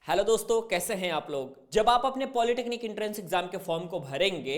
Hello दोस्तों, कैसे हैं आप लोग। जब आप अपने पॉलिटेक्निक एंट्रेंस एग्जाम के फॉर्म को भरेंगे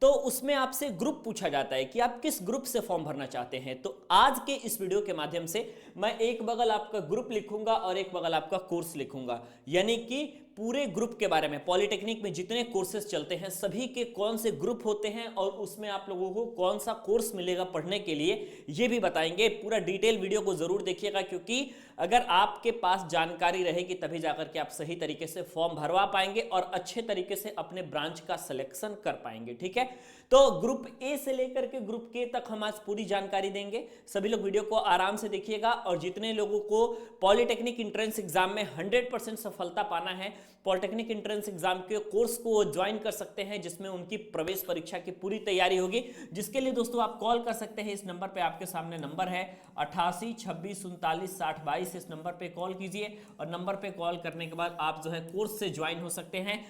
तो उसमें आपसे ग्रुप पूछा जाता है कि आप किस ग्रुप से फॉर्म भरना चाहते हैं। तो आज के इस वीडियो के माध्यम से मैं एक बगल आपका ग्रुप लिखूंगा और एक बगल आपका कोर्स लिखूंगा, यानी कि पूरे ग्रुप के बारे में, पॉलिटेक्निक में जितने कोर्सेज चलते हैं सभी के कौन से ग्रुप होते हैं और उसमें आप लोगों को कौन सा कोर्स मिलेगा पढ़ने के लिए, ये भी बताएंगे। पूरा डिटेल वीडियो को जरूर देखिएगा, क्योंकि अगर आपके पास जानकारी रहेगी तभी जाकर के आप सही तरीके से फॉर्म भरवा पाएंगे और अच्छे तरीके से अपने ब्रांच का सिलेक्शन कर पाएंगे। ठीक है, तो ग्रुप ए से लेकर के ग्रुप के तक हम आज पूरी जानकारी देंगे। सभी लोग वीडियो को आराम से देखिएगा और जितने लोगों को पॉलिटेक्निक एंट्रेंस एग्जाम में 100% सफलता पाना है, पॉलिटेक्निक एंट्रेंस एग्जाम के कोर्स को ज्वाइन कर सकते हैं जिसमें उनकी प्रवेश परीक्षा की पूरी तैयारी होगी। जिसके लिए दोस्तों आप कॉल कर सकते हैं। इस नंबर पे आपके सामने नंबर है 88 26 39 60 22। इस नंबर पे कॉल कीजिए और नंबर पे कॉल करने के बाद आप जो है कोर्स से ज्वाइन हो सकते हैं।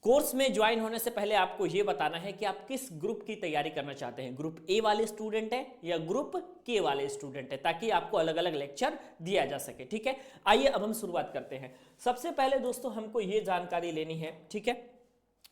कोर्स में ज्वाइन होने से पहले आपको यह बताना है कि आप किस ग्रुप की तैयारी करना चाहते हैं, ग्रुप ए वाले स्टूडेंट है या ग्रुप के वाले स्टूडेंट है, ताकि आपको अलग अलग लेक्चर दिया जा सके। ठीक है, आइए अब हम शुरुआत करते हैं। सबसे पहले दोस्तों हमको यह जानकारी लेनी है, ठीक है,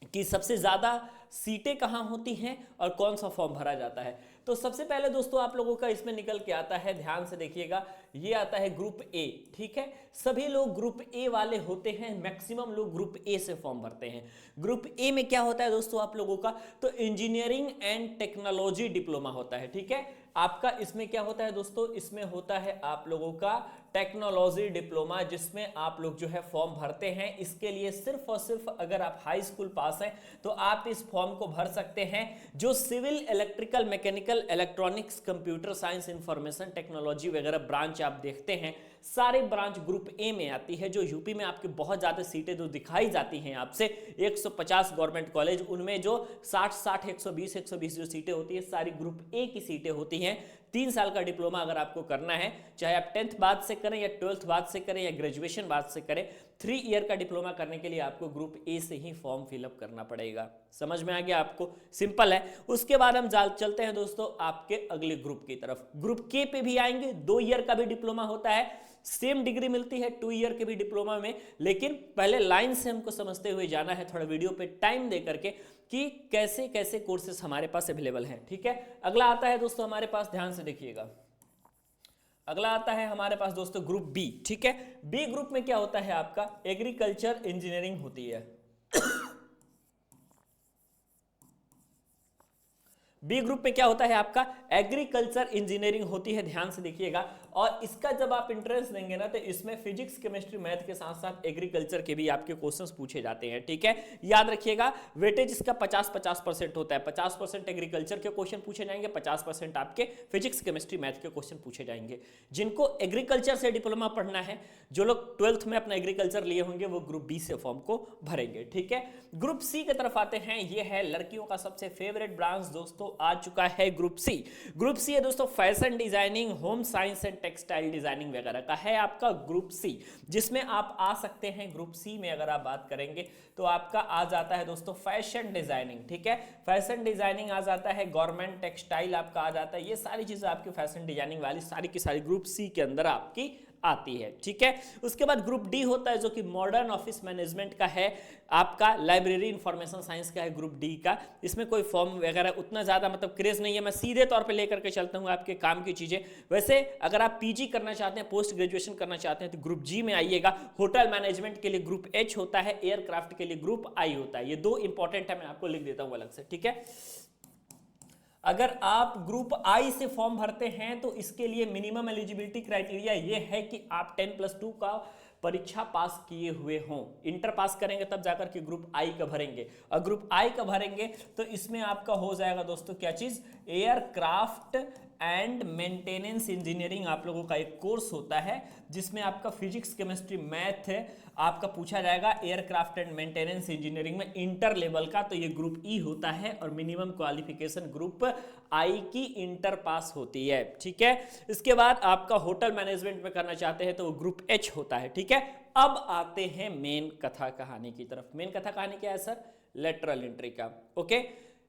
कि सबसे ज्यादा सीटें कहां होती हैं और कौन सा फॉर्म भरा जाता है। तो सबसे पहले दोस्तों आप लोगों का इसमें निकल के आता है, ध्यान से देखिएगा, ये आता है ग्रुप ए। ठीक है, सभी लोग ग्रुप ए वाले होते हैं, मैक्सिमम लोग ग्रुप ए से फॉर्म भरते हैं। ग्रुप ए में क्या होता है दोस्तों आप लोगों का, तो इंजीनियरिंग एंड टेक्नोलॉजी डिप्लोमा होता है। ठीक है, आपका इसमें क्या होता है दोस्तों, इसमें होता है आप लोगों का टेक्नोलॉजी डिप्लोमा, जिसमें आप लोग जो है फॉर्म भरते हैं। इसके लिए सिर्फ और सिर्फ अगर आप हाई स्कूल पास हैं तो आप इस फॉर्म को भर सकते हैं। जो civil, electrical, mechanical, electronics, computer science, information technology वगैरह ब्रांच आप देखते हैं, सारे ब्रांच ग्रुप ए में आती है। जो यूपी में आपकी बहुत ज्यादा सीटें जो दिखाई जाती हैं आपसे 150 गवर्नमेंट कॉलेज, उनमें जो 60 120 जो सीटें होती है सारी ग्रुप ए की सीटें होती हैं। 3 साल का डिप्लोमा अगर आपको करना है, चाहे आप 10th बाद से करें या 12th बाद से करें या ग्रेजुएशन बाद से करें, 3 ईयर का डिप्लोमा करने के लिए आपको ग्रुप ए से ही फॉर्म फिलअप करना पड़ेगा। समझ में आ गया आपको, सिंपल है। उसके बाद हम चलते हैं दोस्तों आपके अगले ग्रुप की तरफ। ग्रुप के पे भी आएंगे, 2 ईयर का भी डिप्लोमा होता है, सेम डिग्री मिलती है 2 ईयर के भी डिप्लोमा में। लेकिन पहले लाइन से हमको समझते हुए जाना है, थोड़ा वीडियो पे टाइम दे करके, कि कैसे कैसे कोर्सेस हमारे पास अवेलेबल हैं। ठीक है, अगला आता है दोस्तों हमारे पास, ध्यान से देखिएगा, अगला आता है हमारे पास दोस्तों ग्रुप बी। ठीक है, बी ग्रुप में क्या होता है, आपका एग्रीकल्चर इंजीनियरिंग होती है। बी ग्रुप में क्या होता है, आपका एग्रीकल्चर इंजीनियरिंग होती है। ध्यान से देखिएगा, और इसका जब आप एंट्रेंस देंगे ना तो इसमें फिजिक्स, केमिस्ट्री, मैथ के साथ साथ एग्रीकल्चर के भी आपके क्वेश्चंस पूछे जाते हैं। ठीक है, याद रखिएगा, वेटेज इसका 50-50% होता है। 50% एग्रीकल्चर के क्वेश्चन पूछे जाएंगे, 50% आपके फिजिक्स, केमिस्ट्री, मैथ के क्वेश्चन पूछे जाएंगे। जिनको एग्रीकल्चर से डिप्लोमा पढ़ना है, जो लोग 12th में अपना एग्रीकल्चर लिए होंगे, वो ग्रुप बी से फॉर्म को भरेंगे। ठीक है, ग्रुप सी की तरफ आते हैं। ये है लड़कियों का सबसे फेवरेट ब्रांच दोस्तों, आ चुका है ग्रुप सी। ग्रुप सी है दोस्तों fashion designing, home science and textile designing वगैरह का है आपका ग्रुप सी, जिसमें आप आ सकते हैं। ग्रुप सी में अगर आप बात करेंगे तो आपका आ जाता है दोस्तों फैशन डिजाइनिंग। ठीक है, फैशन डिजाइनिंग आ जाता है, गवर्नमेंट टेक्सटाइल आपका आ जाता है। ये सारी चीजें आपकी फैशन डिजाइनिंग वाली सारी की सारी ग्रुप सी के अंदर आपकी आती है। ठीक है, उसके बाद ग्रुप डी होता है जो कि मॉडर्न ऑफिस मैनेजमेंट का है, आपका लाइब्रेरी इंफॉर्मेशन साइंस का है ग्रुप डी का। इसमें कोई फॉर्म वगैरह उतना ज्यादा मतलब क्रेज नहीं है, मैं सीधे तौर पे लेकर के चलता हूं आपके काम की चीजें। वैसे अगर आप पीजी करना चाहते हैं, पोस्ट ग्रेजुएशन करना चाहते हैं, तो ग्रुप जी में आइएगा। होटल मैनेजमेंट के लिए ग्रुप एच होता है, एयरक्राफ्ट के लिए ग्रुप आई होता है। ये 2 इंपॉर्टेंट है, मैं आपको लिख देता हूं अलग से। ठीक है, अगर आप ग्रुप आई से फॉर्म भरते हैं तो इसके लिए मिनिमम एलिजिबिलिटी क्राइटेरिया ये है कि आप 10+2 का परीक्षा पास किए हुए हों। इंटर पास करेंगे तब जाकर के ग्रुप आई का भरेंगे, और ग्रुप आई का भरेंगे तो इसमें आपका हो जाएगा दोस्तों क्या चीज, एयरक्राफ्ट एंड मेंटेनेंस इंजीनियरिंग आप लोगों का एक कोर्स होता है, जिसमें आपका फिजिक्स, केमिस्ट्री, मैथ है आपका पूछा जाएगा। एयरक्राफ्ट एंड मेंटेनेंस इंजीनियरिंग में इंटर लेवल का, तो ये ग्रुप ई होता है, और मिनिमम क्वालिफिकेशन ग्रुप आई की इंटर पास होती है। ठीक है, इसके बाद आपका होटल मैनेजमेंट में करना चाहते हैं तो वो ग्रुप एच होता है। ठीक है, अब आते हैं मेन कथा कहानी की तरफ। मेन कथा कहानी क्या है सर, लेटरल एंट्री का। ओके,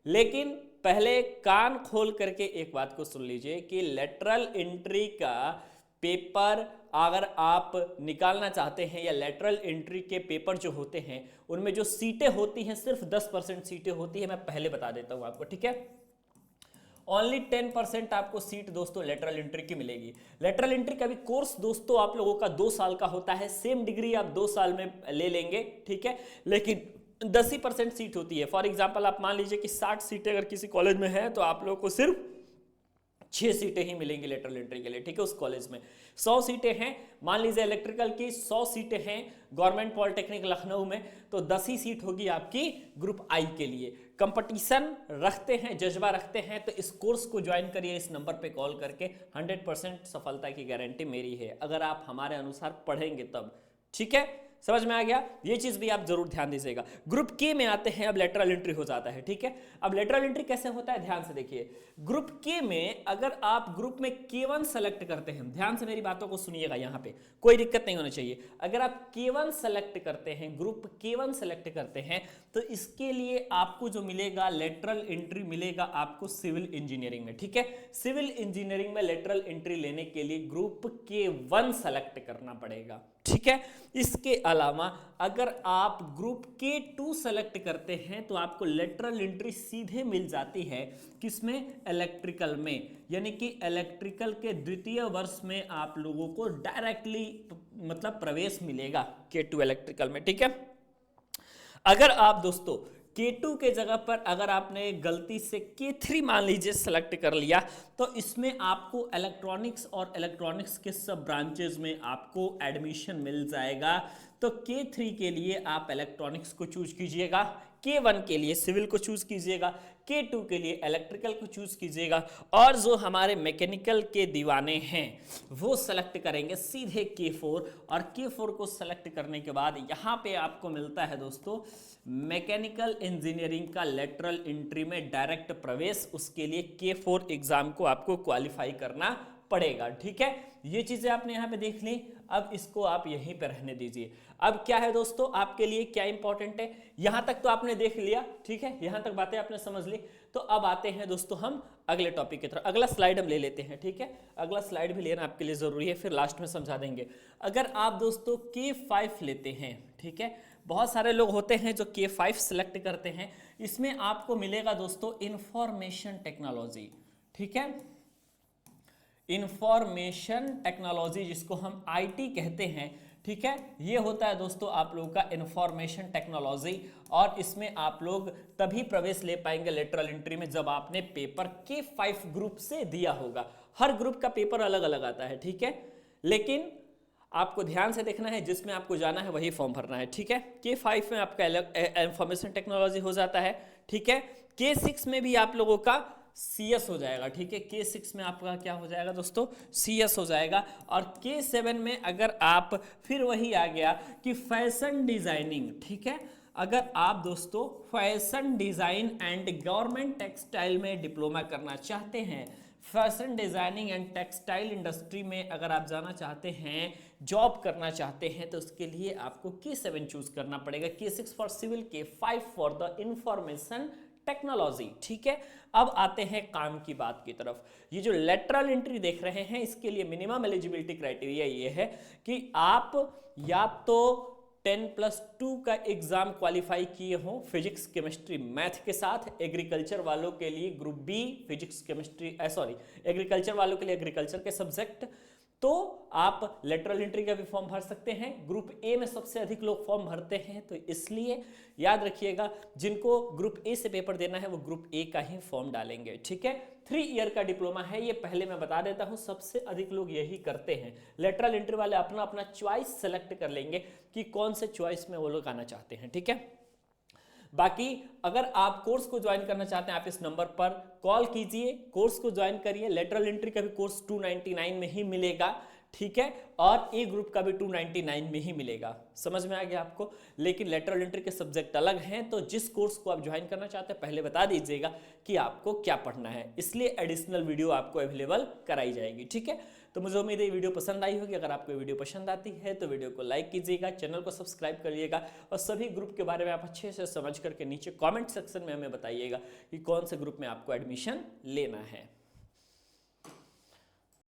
लेकिन पहले कान खोल करके एक बात को सुन लीजिए कि लेटरल एंट्री का पेपर अगर आप निकालना चाहते हैं या लेटरल एंट्री के पेपर जो होते हैं उनमें जो सीटें होती हैं सिर्फ 10% सीटें होती है, मैं पहले बता देता हूं आपको, ठीक है। ओनली 10% आपको सीट दोस्तों लेटरल एंट्री की मिलेगी। लेटरल एंट्री का भी कोर्स दोस्तों आप लोगों का 2 साल का होता है, सेम डिग्री आप 2 साल में ले लेंगे, ठीक है, लेकिन 10% सीट होती है। फॉर एग्जाम्पल आप मान लीजिए कि 60 सीटें अगर किसी कॉलेज में है तो आप लोगों को सिर्फ 6 सीटें ही मिलेंगी लेटरल एंट्री के लिए, ठीक है। उस कॉलेज में 100 सीटें हैं, मान लीजिए इलेक्ट्रिकल की 100 सीटें हैं गवर्नमेंट पॉलिटेक्निक लखनऊ में, तो 10 ही सीट होगी आपकी ग्रुप आई के लिए। कंपटीशन रखते हैं, जज्बा रखते हैं तो इस कोर्स को ज्वाइन करिए, इस नंबर पे कॉल करके। 100% सफलता की गारंटी मेरी है अगर आप हमारे अनुसार पढ़ेंगे तब, ठीक है। समझ में आ गया, ये चीज भी आप जरूर ध्यान दीजिएगा। ग्रुप के में आते हैं, अब लेटरल एंट्री हो जाता है, ठीक है। अब लेटरल एंट्री कैसे होता है ध्यान से देखिए। ग्रुप के में अगर आप ग्रुप में K1 सेलेक्ट करते हैं, ध्यान से मेरी बातों को सुनिएगा, यहां पे कोई दिक्कत नहीं होनी चाहिए। अगर आप K1 सेलेक्ट करते हैं, ग्रुप K1 सेलेक्ट करते हैं, तो इसके लिए आपको जो मिलेगा लेटरल एंट्री मिलेगा आपको सिविल इंजीनियरिंग में, ठीक है। सिविल इंजीनियरिंग में लेटरल एंट्री लेने के लिए ग्रुप K1 सेलेक्ट करना पड़ेगा, ठीक है। इसके अलावा अगर आप ग्रुप K2 सेलेक्ट करते हैं तो आपको लेटरल एंट्री सीधे मिल जाती है किसमें, इलेक्ट्रिकल में, यानी कि इलेक्ट्रिकल के द्वितीय वर्ष में आप लोगों को डायरेक्टली मतलब प्रवेश मिलेगा K2 इलेक्ट्रिकल में, ठीक है। अगर आप दोस्तों K2 के जगह पर अगर आपने गलती से K3 मान लीजिए सेलेक्ट कर लिया तो इसमें आपको इलेक्ट्रॉनिक्स और इलेक्ट्रॉनिक्स के सब ब्रांचेस में आपको एडमिशन मिल जाएगा। तो K3 के लिए आप इलेक्ट्रॉनिक्स को चूज कीजिएगा, K1 के लिए सिविल को चूज कीजिएगा, K2 के लिए इलेक्ट्रिकल को चूज कीजिएगा, और जो हमारे मैकेनिकल के दीवाने हैं वो सेलेक्ट करेंगे सीधे K4। और K4 को सेलेक्ट करने के बाद यहाँ पे आपको मिलता है दोस्तों मैकेनिकल इंजीनियरिंग का लेटरल एंट्री में डायरेक्ट प्रवेश। उसके लिए K4 एग्जाम को आपको क्वालिफाई करना पड़ेगा, ठीक है। ये चीजें आपने यहाँ पे देख ली, अब इसको आप यहीं पे रहने दीजिए। अब क्या है दोस्तों आपके लिए क्या इंपॉर्टेंट है, यहां तक तो आपने देख लिया, ठीक है, यहां तक बातें आपने समझ ली। तो अब आते हैं दोस्तों हम अगले टॉपिक की तरफ। अगला स्लाइड हम ले लेते हैं, ठीक है, अगला स्लाइड भी लेना आपके लिए जरूरी है, फिर लास्ट में समझा देंगे। अगर आप दोस्तों K5 लेते हैं, ठीक है, बहुत सारे लोग होते हैं जो K5 सेलेक्ट करते हैं, इसमें आपको मिलेगा दोस्तों इंफॉर्मेशन टेक्नोलॉजी, ठीक है, इंफॉर्मेशन टेक्नोलॉजी जिसको हम IT कहते हैं, ठीक है। ये होता है दोस्तों आप लोगों का इंफॉर्मेशन टेक्नोलॉजी, और इसमें आप लोग तभी प्रवेश ले पाएंगे लेटरल एंट्री में जब आपने पेपर K5 ग्रुप से दिया होगा। हर ग्रुप का पेपर अलग अलग आता है, ठीक है, लेकिन आपको ध्यान से देखना है, जिसमें आपको जाना है वही फॉर्म भरना है, ठीक है। K5 में आपका इंफॉर्मेशन टेक्नोलॉजी हो जाता है, ठीक है। K6 में भी आप लोगों का CS हो जाएगा, ठीक है, K6 में आपका क्या हो जाएगा दोस्तों, CS हो जाएगा। और K7 में अगर आप फिर वही आ गया कि फैशन डिजाइनिंग, ठीक है, अगर आप दोस्तों fashion design and government textile में डिप्लोमा करना चाहते हैं, fashion designing and textile industry में अगर आप जाना चाहते हैं, जॉब करना चाहते हैं, तो उसके लिए आपको K7 चूज करना पड़ेगा। K6 for civil, K5 for the information technology, ठीक है। अब आते हैं काम की बात की तरफ। ये जो लेटरल एंट्री देख रहे हैं इसके लिए मिनिमम एलिजिबिलिटी क्राइटेरिया ये है कि आप या तो 10+2 का एग्जाम क्वालिफाई किए हो फिजिक्स केमिस्ट्री मैथ के साथ। एग्रीकल्चर वालों के लिए group B physics chemistry, agriculture वालों के लिए एग्रीकल्चर के सब्जेक्ट, तो आप लेटरल एंट्री का भी फॉर्म भर सकते हैं। ग्रुप ए में सबसे अधिक लोग फॉर्म भरते हैं, तो इसलिए याद रखिएगा जिनको ग्रुप ए से पेपर देना है वो ग्रुप ए का ही फॉर्म डालेंगे, ठीक है। 3 ईयर का डिप्लोमा है, ये पहले मैं बता देता हूं, सबसे अधिक लोग यही करते हैं। लेटरल एंट्री वाले अपना अपना चॉइस सेलेक्ट कर लेंगे कि कौन से चॉइस में वो लोग आना चाहते हैं, ठीक है। बाकी अगर आप कोर्स को ज्वाइन करना चाहते हैं आप इस नंबर पर कॉल कीजिए, कोर्स को ज्वाइन करिए। लेटरल एंट्री का भी कोर्स 299 में ही मिलेगा, ठीक है, और ए ग्रुप का भी 299 में ही मिलेगा। समझ में आ गया आपको। लेकिन लेटरल एंट्री के सब्जेक्ट अलग हैं, तो जिस कोर्स को आप ज्वाइन करना चाहते हैं पहले बता दीजिएगा कि आपको क्या पढ़ना है, इसलिए एडिशनल वीडियो आपको अवेलेबल कराई जाएगी, ठीक है। तो मुझे उम्मीद है ये वीडियो पसंद आई होगी। अगर आपको वीडियो पसंद आती है तो वीडियो को लाइक कीजिएगा, चैनल को सब्सक्राइब करिएगा, और सभी ग्रुप के बारे में आप अच्छे से समझ करके नीचे कमेंट सेक्शन में हमें बताइएगा कि कौन से ग्रुप में आपको एडमिशन लेना है।